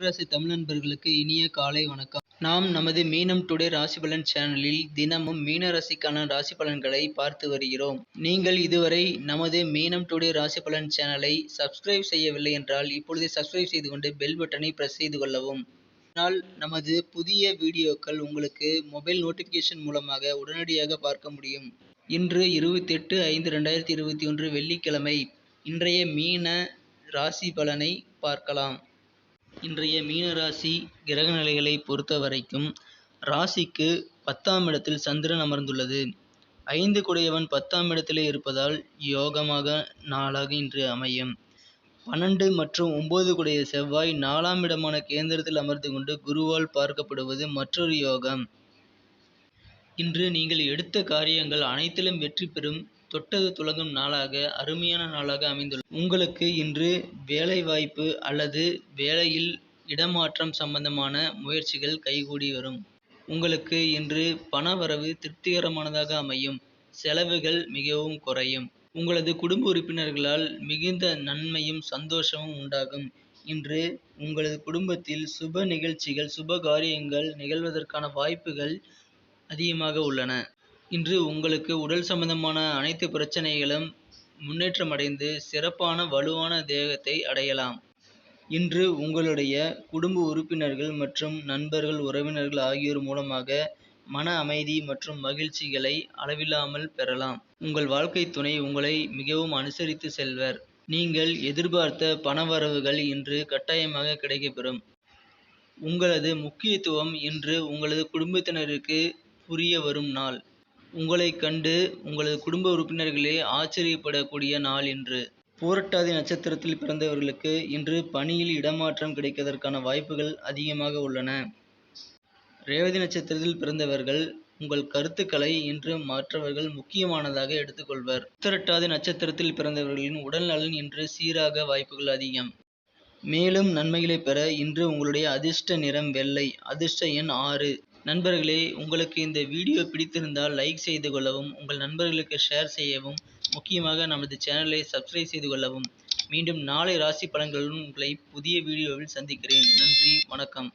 ராசி தமிழ் நண்பர்களுக்கு இனிய காலை வணக்கம். நாம் நமது மீனம் டுடே ராசி பலன் சேனலில் தினமும் மீன ராசிக்கான ராசி பலன்களை பார்த்து வருகிறோம். நீங்கள் இதுவரை நமது மீனம் டுடே ராசி பலன் சேனலை சப்ஸ்கிரைப் செய்யவில்லை என்றால் இப்பொழுதே சப்ஸ்கிரைப் செய்து கொண்டு பெல் பட்டனை பிரஸ் செய்து கொள்ளவும். இதனால் நமது புதிய வீடியோக்கள் உங்களுக்கு மொபைல் நோட்டிபிகேஷன் மூலமாக உடனடியாக பார்க்க முடியும். இன்று 28/5/2021 வெள்ளிக்கிழமை. இன்றைய மீன ராசி பலனை பார்க்கலாம். இன்றைய மீன ராசி கிரக நிலைகளை பொறுத்த வரைக்கும் ராசிக்கு 10ஆம் இடத்தில் சந்திரன் அமர்ந்துள்ளது. 5 குடையவன் 10ஆம் இடத்திலே இருப்பதால் யோகமாக நாளாக இன்று அமையும். 12 மற்றும் 9 குடைய செவ்வாய் 4ஆம் இடமான கேந்திரத்தில் அமர்ந்து கொண்டு குருவால் பார்க்கப்படுவது மற்றொரு யோகம். இன்று நீங்கள் எடுத்த காரியங்கள் அனைத்திலும் வெற்றி பெறும் தொட்டது துலங்கும் நாளாக அருமையான நாளாக அமைந்துள்ளது. உங்களுக்கு இன்று வேலை வாய்ப்பு அல்லது வேலையில் இடமாற்றம் சம்பந்தமான முயற்சிகள் கைகூடி வரும். உங்களுக்கு இன்று பண வரவு திருப்திகரமானதாக அமையும். செலவுகள் மிகவும் குறையும். உங்களது குடும்ப உறுப்பினர்களால் மிகுந்த நன்மையும் சந்தோஷமும் உண்டாகும். இன்று உங்களது குடும்பத்தில் சுப நிகழ்ச்சிகள் சுப காரியங்கள் நிகழ்வதற்கான வாய்ப்புகள் அதிகமாக உள்ளன. இன்று உங்களுக்கு உடல் சம்பந்தமான அனைத்து பிரச்சனைகளும் முன்னேற்றமடைந்து சிறப்பான வலுவான தேகத்தை அடையலாம். இன்று உங்களுடைய குடும்ப உறுப்பினர்கள் மற்றும் நண்பர்கள் உறவினர்கள் ஆகியோர் மூலமாக மன அமைதி மற்றும் மகிழ்ச்சிகளை அளவில்லாமல் பெறலாம். உங்கள் வாழ்க்கை துணை உங்களை மிகவும் அனுசரித்து செல்வர். நீங்கள் எதிர்பார்த்த பணவரவுகள் இன்று கட்டாயமாக கிடைக்கப்பெறும். உங்களது முக்கியத்துவம் இன்று உங்களது குடும்பத்தினருக்கு புரிய வரும் நாள். உங்களை கண்டு உங்களது குடும்ப உறுப்பினர்களே ஆச்சரியப்படக்கூடிய நாள் இன்று. பூரட்டாதி நட்சத்திரத்தில் பிறந்தவர்களுக்கு இன்று பணியில் இடமாற்றம் கிடைப்பதற்கான வாய்ப்புகள் அதிகமாக உள்ளன. ரேவதி நட்சத்திரத்தில் பிறந்தவர்கள் உங்கள் கருத்துக்களை இன்று மற்றவர்கள் முக்கியமானதாக எடுத்துக்கொள்வர். உத்திரட்டாதி நட்சத்திரத்தில் பிறந்தவர்களின் உடல் நலன் இன்று சீராக வாய்ப்புகள் அதிகம். மேலும் நன்மைகளை பெற இன்று உங்களுடைய அதிர்ஷ்ட நிறம் வெள்ளை. அதிர்ஷ்ட எண் 6. நண்பர்களே, உங்களுக்கு இந்த வீடியோ பிடித்திருந்தால் லைக் செய்து கொள்ளவும், உங்கள் நண்பர்களுக்கு ஷேர் செய்யவும், முக்கியமாக நமது சேனலை சப்ஸ்கிரைப் செய்து கொள்ளவும். மீண்டும் நாளை ராசி பலன்களுடன் உங்களை புதிய வீடியோவில் சந்திக்கிறேன். நன்றி, வணக்கம்.